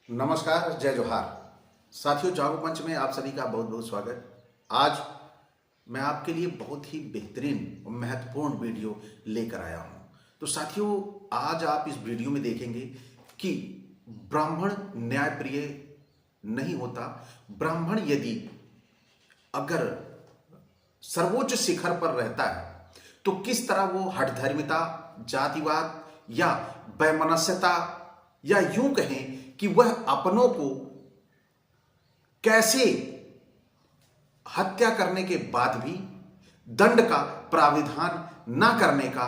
नमस्कार, जय जोहार। साथियों, जागो पंच में आप सभी का बहुत बहुत स्वागत। आज मैं आपके लिए बहुत ही बेहतरीन और महत्वपूर्ण वीडियो लेकर आया हूं। तो साथियों, आज आप इस वीडियो में देखेंगे कि ब्राह्मण न्यायप्रिय नहीं होता। ब्राह्मण यदि अगर सर्वोच्च शिखर पर रहता है तो किस तरह वो हठधर्मिता, जातिवाद या वैमनस्यता या यूं कहें कि वह अपनों को कैसे हत्या करने के बाद भी दंड का प्राविधान न करने का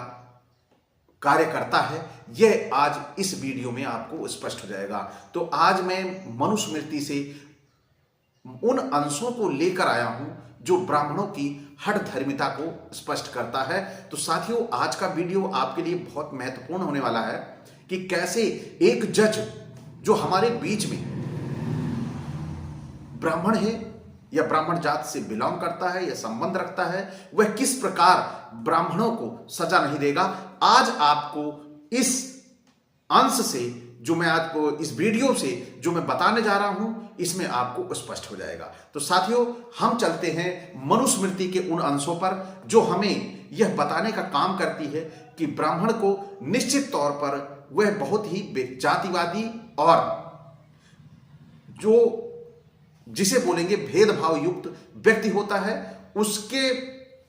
कार्य करता है, यह आज इस वीडियो में आपको स्पष्ट हो जाएगा। तो आज मैं मनुस्मृति से उन अंशों को लेकर आया हूं जो ब्राह्मणों की हठधर्मिता को स्पष्ट करता है। तो साथियों, आज का वीडियो आपके लिए बहुत महत्वपूर्ण होने वाला है कि कैसे एक जज जो हमारे बीच में ब्राह्मण है या ब्राह्मण जात से बिलोंग करता है या संबंध रखता है, वह किस प्रकार ब्राह्मणों को सजा नहीं देगा। आज आपको इस अंश से जो मैं आपको इस वीडियो से जो मैं बताने जा रहा हूं, इसमें आपको स्पष्ट हो जाएगा। तो साथियों, हम चलते हैं मनुस्मृति के उन अंशों पर जो हमें यह बताने का काम करती है कि ब्राह्मण को निश्चित तौर पर वह बहुत ही जातिवादी और जो जिसे बोलेंगे भेदभाव युक्त व्यक्ति होता है, उसके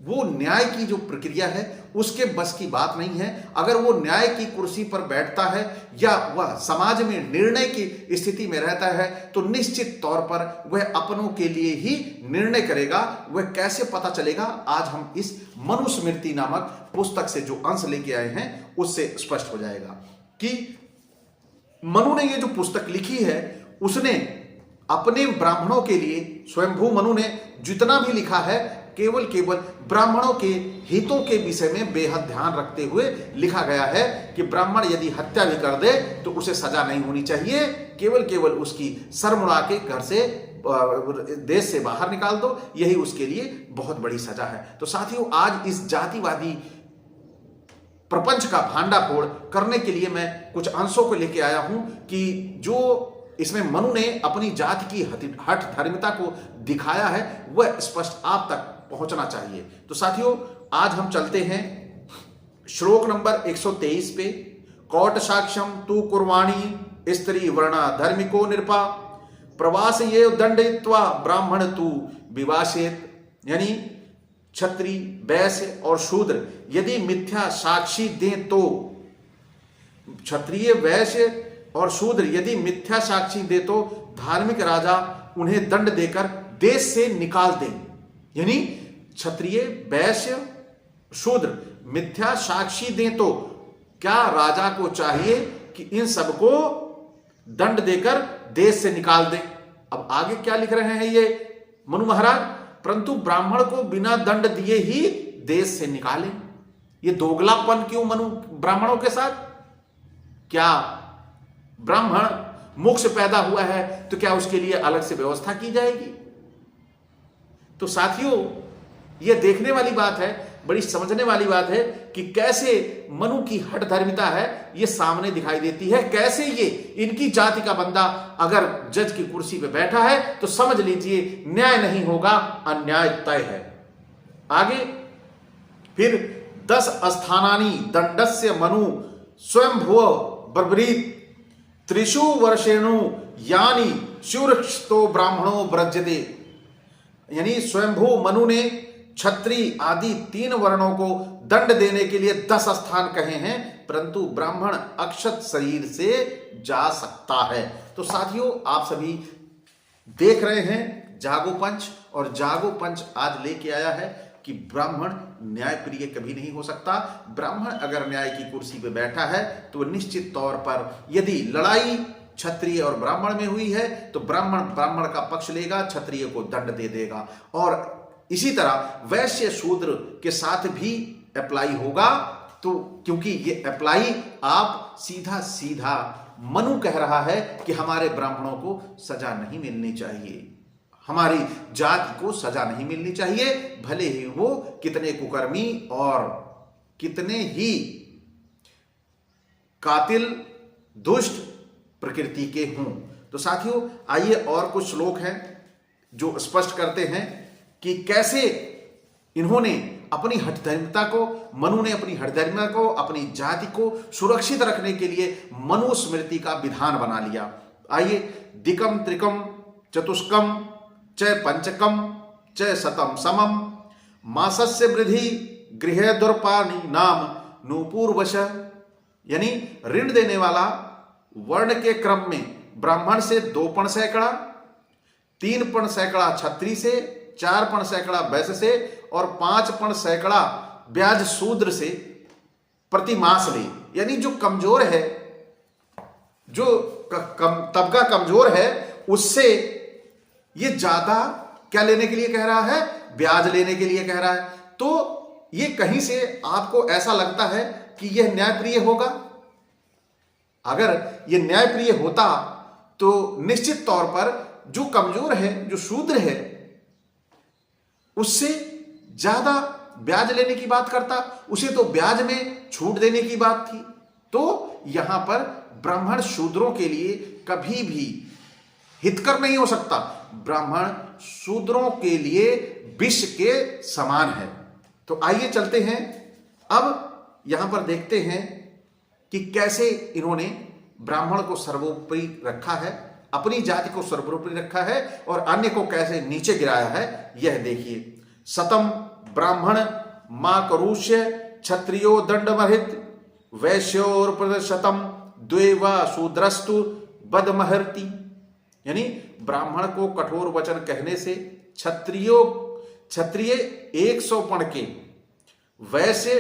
वो न्याय की जो प्रक्रिया है उसके बस की बात नहीं है। अगर वो न्याय की कुर्सी पर बैठता है या वह समाज में निर्णय की स्थिति में रहता है तो निश्चित तौर पर वह अपनों के लिए ही निर्णय करेगा। वह कैसे पता चलेगा, आज हम इस मनुस्मृति नामक पुस्तक से जो अंश लेके आए हैं उससे स्पष्ट हो जाएगा कि मनु ने ये जो पुस्तक लिखी है उसने अपने ब्राह्मणों के लिए, स्वयंभू मनु ने जितना भी लिखा है केवल ब्राह्मणों के हितों के विषय में बेहद ध्यान रखते हुए लिखा गया है कि ब्राह्मण यदि हत्या भी कर दे तो उसे सजा नहीं होनी चाहिए, केवल उसकी सर मुड़ा के घर से देश से बाहर निकाल दो, यही उसके लिए बहुत बड़ी सजा है। तो साथियों, आज इस जातिवादी प्रपंच का भांडाफोड़ करने के लिए मैं कुछ अंशों को लेके आया हूं कि जो इसमें मनु ने अपनी जाति की हठधर्मिता को दिखाया है वह स्पष्ट आप तक पहुंचना चाहिए। तो साथियों, आज हम चलते हैं श्लोक नंबर 123 पे। कौट साक्ष्यम तू कुर्वाणी स्त्री वर्णा धर्मिको निरपा प्रवास ये दंडित्वा ब्राह्मण तू विवासेत। यानी क्षत्रिय, वैश्य और शूद्र यदि मिथ्या साक्षी दें तो, क्षत्रिय, वैश्य और शूद्र यदि मिथ्या साक्षी दे तो धार्मिक राजा उन्हें दंड देकर देश से निकाल दें। यानी क्षत्रिय, वैश्य, शूद्र मिथ्या साक्षी दें तो क्या राजा को चाहिए कि इन सबको दंड देकर देश से निकाल दें। अब आगे क्या लिख रहे हैं ये मनु महाराज, परंतु ब्राह्मण को बिना दंड दिए ही देश से निकालें। ये दोगलापन क्यों मनु ब्राह्मणों के साथ? क्या ब्राह्मण मोक्ष पैदा हुआ है तो क्या उसके लिए अलग से व्यवस्था की जाएगी? तो साथियों, यह देखने वाली बात है, बड़ी समझने वाली बात है कि कैसे मनु की हठधर्मिता है ये सामने दिखाई देती है। कैसे ये इनकी जाति का बंदा अगर जज की कुर्सी पे बैठा है तो समझ लीजिए न्याय नहीं होगा, अन्याय तय है। आगे फिर 10 स्थानानि दंडस्य मनु स्वयंभुव ब्रवीत त्रिषु वर्षेणु यानी शूरक्षतो ब्राह्मणो व्रजते। यानी स्वयंभू मनु ने क्षत्रिय आदि 3 वर्णों को दंड देने के लिए 10 स्थान कहे हैं, परंतु ब्राह्मण अक्षत शरीर से जा सकता है। तो साथियों, आप सभी देख रहे हैं जागो पंच, और जागो पंच आज लेके आया है कि ब्राह्मण न्यायप्रिय कभी नहीं हो सकता। ब्राह्मण अगर न्याय की कुर्सी पे बैठा है तो निश्चित तौर पर यदि लड़ाई क्षत्रिय और ब्राह्मण में हुई है तो ब्राह्मण का पक्ष लेगा, क्षत्रिय को दंड दे देगा। और इसी तरह वैश्य शूद्र के साथ भी अप्लाई होगा। तो क्योंकि ये अप्लाई आप सीधा मनु कह रहा है कि हमारे ब्राह्मणों को सजा नहीं मिलनी चाहिए, हमारी जाति को सजा नहीं मिलनी चाहिए, भले ही वो कितने कुकर्मी और कितने ही कातिल दुष्ट प्रकृति के हों। तो साथियों आइए और कुछ श्लोक हैं जो स्पष्ट करते हैं कि कैसे इन्होंने अपनी हठधर्मिता को, मनु ने अपनी हठधर्मिता को, अपनी जाति को सुरक्षित रखने के लिए मनुस्मृति का विधान बना लिया। आइए, दिकम त्रिकम चतुष्कम च पंचकम च शतम समम मासस्य वृद्धि गृह दुर्पानी नाम नूपुरवश, यानी ऋण देने वाला वर्ण के क्रम में ब्राह्मण से 2 पण सैकड़ा, 3 पण सैकड़ा क्षत्रिय से, 4 पण सैकड़ा वैश्य से और 5 पण सैकड़ा ब्याज शूद्र से प्रति मास ले। यानी जो कमजोर है, जो तबका कमजोर है, उससे ये ज्यादा क्या लेने के लिए कह रहा है? ब्याज लेने के लिए कह रहा है। तो ये कहीं से आपको ऐसा लगता है कि यह न्यायप्रिय होगा? अगर यह न्यायप्रिय होता तो निश्चित तौर पर जो कमजोर है, जो शूद्र है, उससे ज्यादा ब्याज लेने की बात करता, उसे तो ब्याज में छूट देने की बात थी। तो यहां पर ब्राह्मण शूद्रों के लिए कभी भी हितकर नहीं हो सकता। ब्राह्मण शूद्रों के लिए विष के समान है। तो आइए चलते हैं, अब यहां पर देखते हैं कि कैसे इन्होंने ब्राह्मण को सर्वोपरि रखा है, अपनी जाति को सर्वोपरि रखा है और अन्य को कैसे नीचे गिराया है, यह देखिए। शतम ब्राह्मण मां करुष्य क्षत्रियो दंडमहित वैश्योर शतम द्वेवा शूद्रस्तु बदमहर्ति, यानी ब्राह्मण को कठोर वचन कहने से क्षत्रिय 100 पण के, वैश्य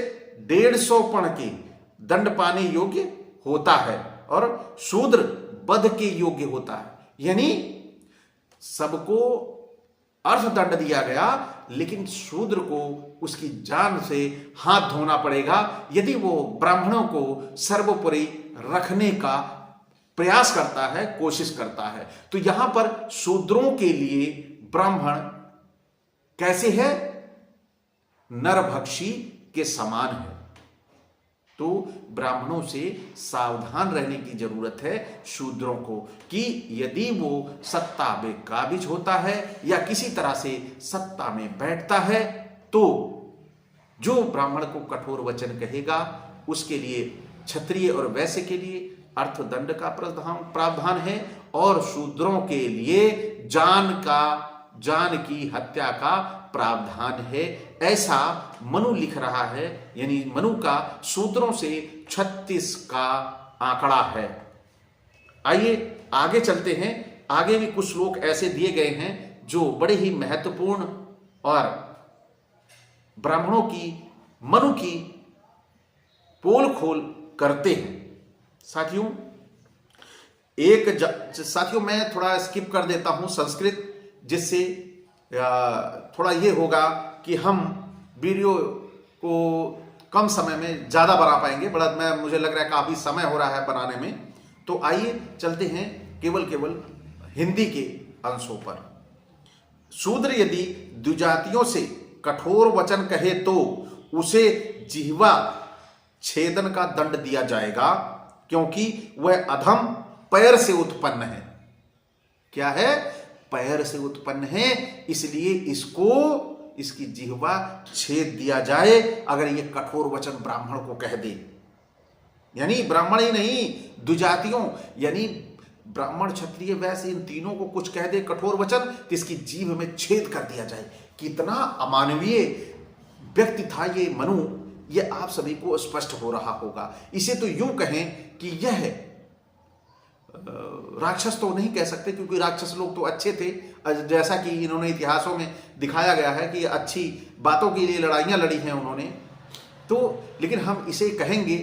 150 पण के दंड पाने योग्य होता है और शूद्र वध के योग्य होता है। यानी सबको अर्थदंड दिया गया, लेकिन शूद्र को उसकी जान से हाथ धोना पड़ेगा यदि वो ब्राह्मणों को सर्वोपरि रखने का प्रयास करता है, कोशिश करता है। तो यहां पर शूद्रों के लिए ब्राह्मण कैसे है? नरभक्षी के समान है। तो ब्राह्मणों से सावधान रहने की जरूरत है शूद्रों को, कि यदि वो सत्ता में काबिज होता है या किसी तरह से सत्ता में बैठता है, तो जो ब्राह्मण को कठोर वचन कहेगा उसके लिए, क्षत्रिय और वैश्य के लिए अर्थदंड का प्रावधान है और शूद्रों के लिए जान की हत्या का प्रावधान है। ऐसा मनु लिख रहा है, यानी मनु का सूत्रों से 36 का आंकड़ा है। आइए आगे चलते हैं। आगे भी कुछ श्लोक ऐसे दिए गए हैं जो बड़े ही महत्वपूर्ण और ब्राह्मणों की, मनु की पोल खोल करते हैं। साथियों मैं थोड़ा स्किप कर देता हूं संस्कृत, जिससे थोड़ा ये होगा कि हम वीडियो को कम समय में ज्यादा बना पाएंगे। मुझे लग रहा है काफी समय हो रहा है बनाने में। तो आइए चलते हैं केवल हिंदी के अंशों पर। शूद्र यदि द्विजातियों से कठोर वचन कहे तो उसे जिह्वा छेदन का दंड दिया जाएगा, क्योंकि वह अधम पैर से उत्पन्न है। क्या है? पैर से उत्पन्न है, इसलिए इसकी जिह्वा छेद दिया जाए अगर ये कठोर वचन ब्राह्मण को कह दे। यानी ब्राह्मण ही नहीं, द्विजातियों यानी ब्राह्मण, क्षत्रिय, वैश्य, इन तीनों को कुछ कह दे कठोर वचन तो इसकी जीभ में छेद कर दिया जाए। कितना अमानवीय व्यक्ति था ये मनु, ये आप सभी को स्पष्ट हो रहा होगा। इसे तो यूं कहें कि यह राक्षस तो नहीं कह सकते, क्योंकि राक्षस लोग तो अच्छे थे, जैसा कि इन्होंने इतिहासों में दिखाया गया है कि अच्छी बातों के लिए लड़ाइयां लड़ी हैं उन्होंने। तो लेकिन हम इसे कहेंगे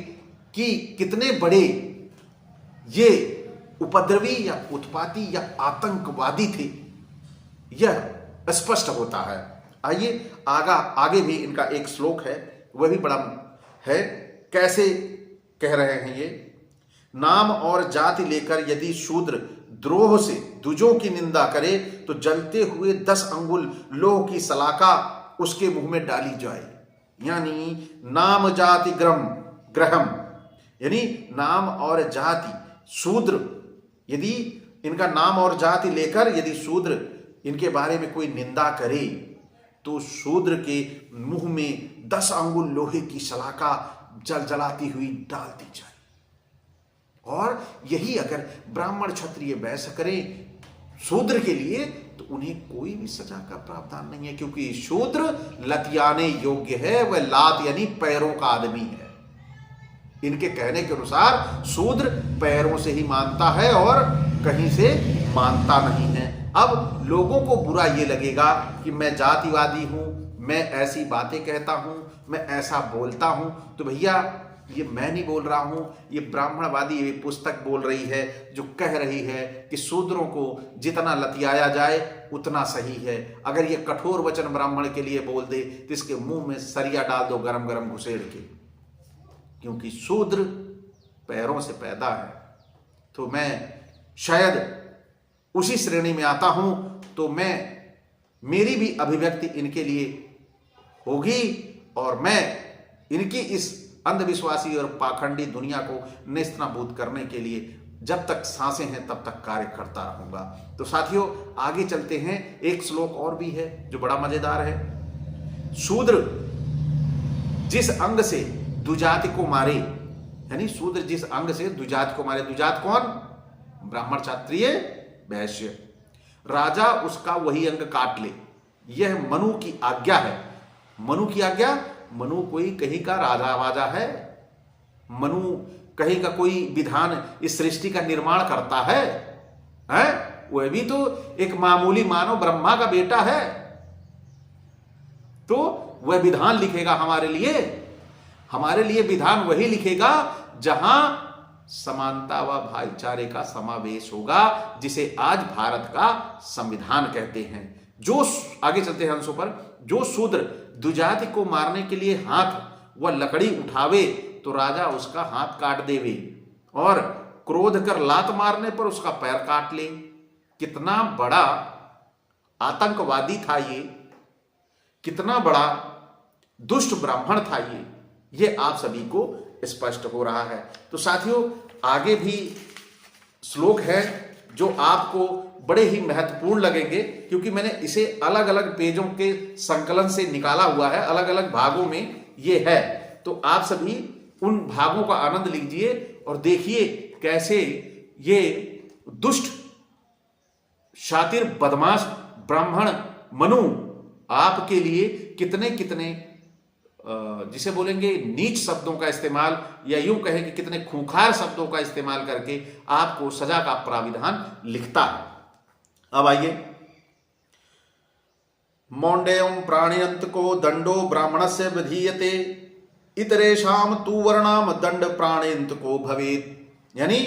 कि कितने बड़े ये उपद्रवी या उत्पाती या आतंकवादी थे, यह स्पष्ट होता है। आइए आगे भी इनका एक श्लोक है, वह भी बड़ा है। कैसे कह रहे हैं ये? नाम और जाति लेकर यदि शूद्र द्रोह से द्विजों की निंदा करे तो जलते हुए 10 अंगुल लोह की सलाखा उसके मुंह में डाली जाए। यानी नाम जाति ग्रहम, यानी नाम और जाति, शूद्र यदि इनका नाम और जाति लेकर यदि शूद्र इनके बारे में कोई निंदा करे तो शूद्र के मुंह में 10 अंगुल लोहे की सलाखा जलजलाती हुई डाल दी जाए। और यही अगर ब्राह्मण क्षत्रिय वैश्य करें शूद्र के लिए तो उन्हें कोई भी सजा का प्रावधान नहीं है, क्योंकि शूद्र लतियाने योग्य है, वह लात यानी पैरों का आदमी है। इनके कहने के अनुसार शूद्र पैरों से ही मानता है और कहीं से मानता नहीं है। अब लोगों को बुरा ये लगेगा कि मैं जातिवादी हूं, मैं ऐसी बातें कहता हूं, मैं ऐसा बोलता हूं, तो भैया ये मैं नहीं बोल रहा हूं, ये ब्राह्मणवादी ये पुस्तक बोल रही है, जो कह रही है कि शूद्रों को जितना लतियाया जाए उतना सही है। अगर ये कठोर वचन ब्राह्मण के लिए बोल दे तो इसके मुंह में सरिया डाल दो गरम गरम घुसेड़ के, क्योंकि शूद्र पैरों से पैदा है। तो मैं शायद उसी श्रेणी में आता हूं, तो मेरी भी अभिव्यक्ति इनके लिए होगी और मैं इनकी इस अंधविश्वासी और पाखंडी दुनिया को नेस्तनाबूद करने के लिए जब तक सांसें हैं तब तक कार्य करता रहूंगा। तो साथियों आगे चलते हैं। एक श्लोक और भी है जो बड़ा मजेदार है। शूद्र जिस अंग से द्विजाति को मारे, यानी शूद्र जिस अंग से द्विजाति को मारे, द्विजात कौन? ब्राह्मण क्षत्रिय वैश्य, राजा उसका वही अंग काट ले, यह मनु की आज्ञा है। मनु की आज्ञा, मनु कोई कहीं का राजा वाजा है? मनु कहीं का कोई विधान इस सृष्टि का निर्माण करता है? वह भी तो एक मामूली मानव ब्रह्मा का बेटा है, तो वह विधान लिखेगा हमारे लिए। हमारे लिए विधान वही लिखेगा जहां समानता व भाईचारे का समावेश होगा, जिसे आज भारत का संविधान कहते हैं। जो आगे चलते हैं अंशों पर, जो शूद्र द्विजाति को मारने के लिए हाथ व लकड़ी उठावे तो राजा उसका हाथ काट देवे, और क्रोध कर लात मारने पर उसका पैर काट ले। कितना बड़ा आतंकवादी था ये, कितना बड़ा दुष्ट ब्राह्मण था ये आप सभी को स्पष्ट हो रहा है। तो साथियों आगे भी श्लोक है जो आपको बड़े ही महत्वपूर्ण लगेंगे, क्योंकि मैंने इसे अलग अलग पेजों के संकलन से निकाला हुआ है, अलग अलग भागों में ये है। तो आप सभी उन भागों का आनंद लीजिए और देखिए कैसे ये दुष्ट शातिर बदमाश ब्राह्मण मनु आपके लिए कितने कितने जिसे बोलेंगे नीच शब्दों का इस्तेमाल, या यूं कहें कि कितने खूंखार शब्दों का इस्तेमाल करके आपको सजा का प्राविधान लिखता है। अब आइए, मौंडेयम प्राणियंत को दंडो ब्राह्मणस्य विधीयते इतरेषाम तु वर्णाम दंड प्राणियंत को भवेत, यानी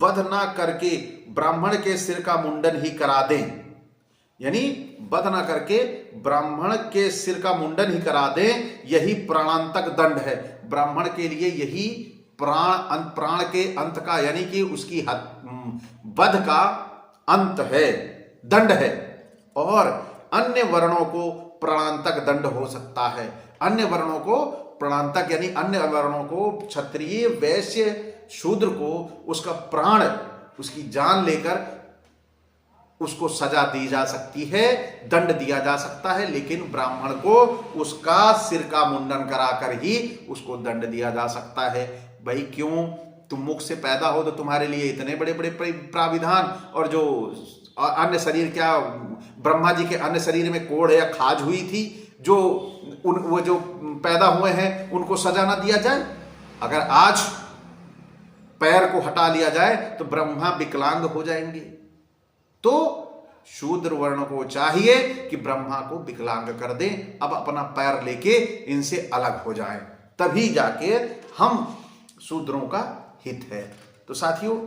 वध ना करके ब्राह्मण के सिर का मुंडन ही करा दें, यानी वध ना करके ब्राह्मण के सिर का मुंडन ही करा दें, यही प्राणांतक दंड है। ब्राह्मण के लिए यही प्राण के अंत का, यानी कि उसकी वध का अंत है, दंड है। और अन्य वर्णों को प्राणांतक दंड हो सकता है। अन्य वर्णों को प्राणांतक यानी अन्य वर्णों को, क्षत्रिय वैश्य शूद्र को उसका प्राण, उसकी जान लेकर उसको सजा दी जा सकती है, दंड दिया जा सकता है, लेकिन ब्राह्मण को उसका सिर का मुंडन कराकर ही उसको दंड दिया जा सकता है। भाई क्यों? तुम मुख से पैदा हो तो तुम्हारे लिए इतने बड़े बड़े प्राविधान, और जो अन्य शरीर, क्या ब्रह्मा जी के अन्य शरीर में कोढ़ या खाज हुई थी, जो वो जो पैदा हुए हैं उनको सजा ना दिया जाए? अगर आज पैर को हटा लिया जाए तो ब्रह्मा विकलांग हो जाएंगे। तो शूद्र वर्ण को चाहिए कि ब्रह्मा को विकलांग कर दें, अब अपना पैर लेके इनसे अलग हो जाएं, तभी जाके हम शूद्रों का हित है। तो साथियों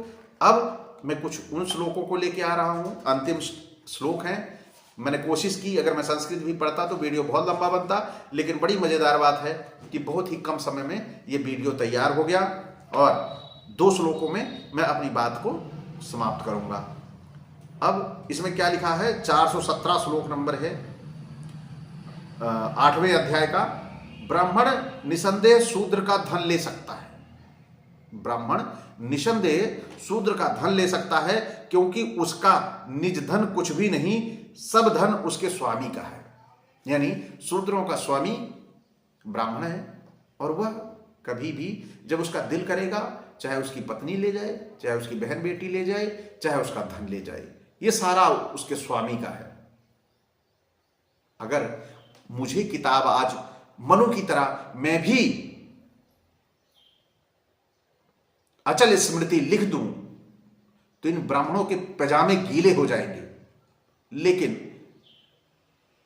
अब मैं कुछ उन श्लोकों को लेके आ रहा हूं, अंतिम श्लोक हैं। मैंने कोशिश की, अगर मैं संस्कृत भी पढ़ता तो वीडियो बहुत लंबा बनता, लेकिन बड़ी मजेदार बात है कि बहुत ही कम समय में ये वीडियो तैयार हो गया और 2 श्लोकों में मैं अपनी बात को समाप्त करूंगा। अब इसमें क्या लिखा है? 417 श्लोक नंबर है 8वें अध्याय का। ब्राह्मण निसंदेह शूद्र का धन ले सकता है। ब्राह्मण निसंदेह शूद्र का धन ले सकता है, क्योंकि उसका निज धन कुछ भी नहीं, सब धन उसके स्वामी का है। यानी शूद्रों का स्वामी ब्राह्मण है, और वह कभी भी जब उसका दिल करेगा, चाहे उसकी पत्नी ले जाए, चाहे उसकी बहन बेटी ले जाए, चाहे उसका धन ले जाए, ये सारा उसके स्वामी का है। अगर मुझे किताब आज मनु की तरह मैं भी अचल स्मृति लिख दूं, तो इन ब्राह्मणों के पैजामे गीले हो जाएंगे। लेकिन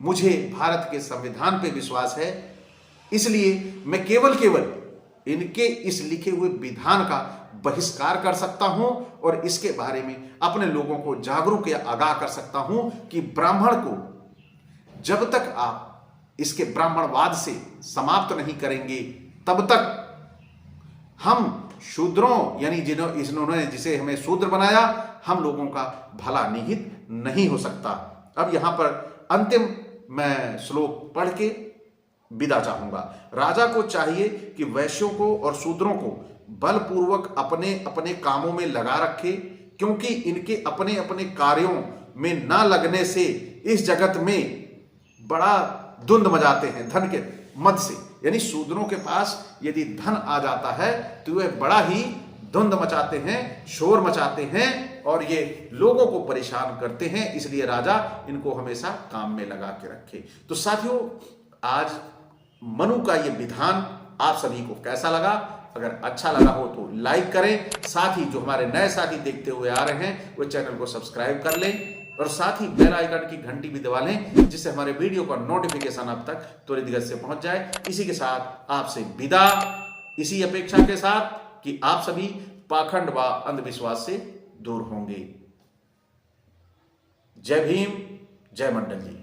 मुझे भारत के संविधान पे विश्वास है, इसलिए मैं केवल इनके इस लिखे हुए विधान का बहिष्कार कर सकता हूं और इसके बारे में अपने लोगों को जागरूक या आगाह कर सकता हूं कि ब्राह्मण को जब तक आप इसके ब्राह्मणवाद से समाप्त नहीं करेंगे, तब तक हम शूद्रों, यानी जिन्होंने जिसे हमें शूद्र बनाया, हम लोगों का भला निहित नहीं हो सकता। अब यहां पर अंतिम मैं श्लोक पढ़ के विदा चाहूंगा। राजा को चाहिए कि वैश्यों को और शूद्रों को बलपूर्वक अपने अपने कामों में लगा रखे, क्योंकि इनके अपने अपने कार्यों में न लगने से इस जगत में बड़ा धुंध मचाते हैं धन के मद से। यानी शूद्रों के पास यदि धन आ जाता है तो वे बड़ा ही धुंध मचाते हैं, शोर मचाते हैं और ये लोगों को परेशान करते हैं। इसलिए राजा इनको हमेशा काम में लगा के रखे। तो साथियों, आज मनु का ये विधान आप सभी को कैसा लगा? अगर अच्छा लगा हो तो लाइक करें। साथ ही जो हमारे नए साथी देखते हुए आ रहे हैं वो चैनल को सब्सक्राइब कर लें और साथ ही बेल आइकन की घंटी भी दबा लें, जिससे हमारे वीडियो का नोटिफिकेशन आप तक त्वरित गति से पहुंच जाए। इसी के साथ आपसे विदा, इसी अपेक्षा के साथ कि आप सभी पाखंड व अंधविश्वास से दूर होंगे। जय भीम, जय मंडल जी।